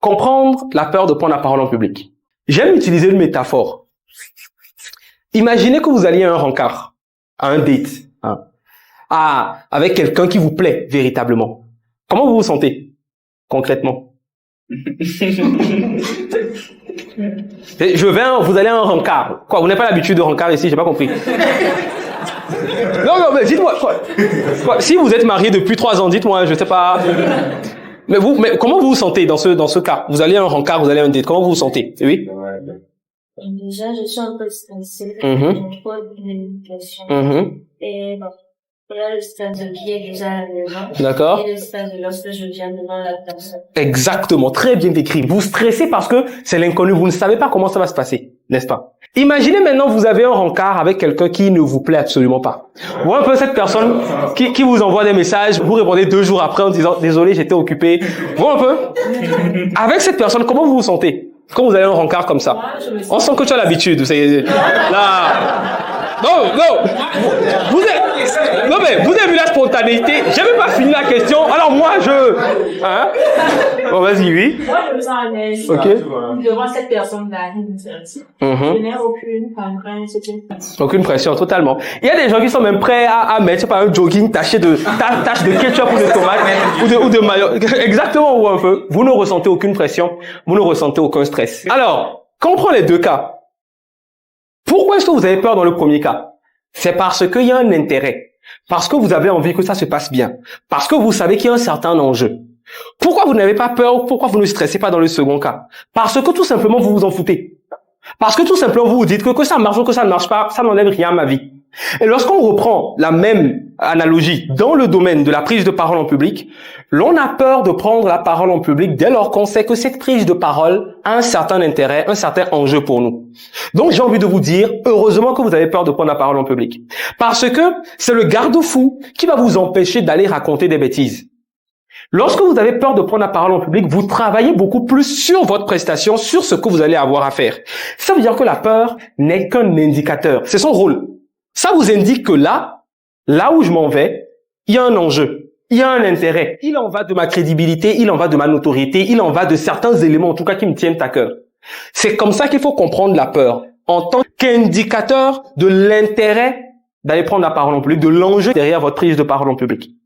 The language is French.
comprendre la peur de prendre la parole en public. J'aime utiliser une métaphore. Imaginez que vous alliez à un rencard, à un date, hein, avec quelqu'un qui vous plaît véritablement. Comment vous vous sentez, concrètement? Vous allez à un rencard. Quoi, vous n'avez pas l'habitude de rencard ici, j'ai pas compris. Non, mais dites-moi, quoi, si vous êtes marié depuis 3 ans, dites-moi, je sais pas. Mais comment vous vous sentez dans ce cas? Vous allez à un rencard, vous allez à un date, comment vous vous sentez? Oui? Déjà, je suis un peu stressée. Mm-hmm. Trop d'éducation. Mm-hmm. Et bon, là, le stress de qui est déjà à la maison. D'accord. Et le stress de lorsque je viens devant la personne. Exactement, très bien décrit. Vous stressez parce que c'est l'inconnu, vous ne savez pas comment ça va se passer, n'est-ce pas? Imaginez maintenant vous avez un rencard avec quelqu'un qui ne vous plaît absolument pas. Vous voyez un peu cette personne qui vous envoie des messages, vous répondez 2 jours après en disant « Désolé, j'étais occupé ». Vous voyez un peu? Avec cette personne, comment vous vous sentez quand vous avez un rencard comme ça? On sent que tu as l'habitude. Là. Non. Vous avez vu la spontanéité. J'ai même pas fini la question. Alors moi, hein? Bon, vas-y, oui. Moi, je me sens à l'aise. Ok. Devant cette personne-là, je n'ai aucune pression. Aucune pression, totalement. Il y a des gens qui sont même prêts à mettre, je sais pas, un jogging taché de tache de ketchup ou de tomate ou de mayo. Exactement, ou un peu. Vous ne ressentez aucune pression. Vous ne ressentez aucun stress. Alors, quand on prend les 2 cas, pourquoi est-ce que vous avez peur dans le premier cas? C'est parce qu'il y a un intérêt. Parce que vous avez envie que ça se passe bien. Parce que vous savez qu'il y a un certain enjeu. Pourquoi vous n'avez pas peur? Pourquoi vous ne stressez pas dans le second cas? Parce que tout simplement vous vous en foutez. Parce que tout simplement vous vous dites que ça marche ou que ça ne marche pas, ça n'enlève rien à ma vie. Et lorsqu'on reprend la même analogie dans le domaine de la prise de parole en public, l'on a peur de prendre la parole en public dès lors qu'on sait que cette prise de parole a un certain intérêt, un certain enjeu pour nous. Donc j'ai envie de vous dire, heureusement que vous avez peur de prendre la parole en public. Parce que c'est le garde-fou qui va vous empêcher d'aller raconter des bêtises. Lorsque vous avez peur de prendre la parole en public, vous travaillez beaucoup plus sur votre prestation, sur ce que vous allez avoir à faire. Ça veut dire que la peur n'est qu'un indicateur. C'est son rôle. Ça vous indique que là où je m'en vais, il y a un enjeu, il y a un intérêt. Il en va de ma crédibilité, il en va de ma notoriété, il en va de certains éléments, en tout cas, qui me tiennent à cœur. C'est comme ça qu'il faut comprendre la peur, en tant qu'indicateur de l'intérêt d'aller prendre la parole en public, de l'enjeu derrière votre prise de parole en public.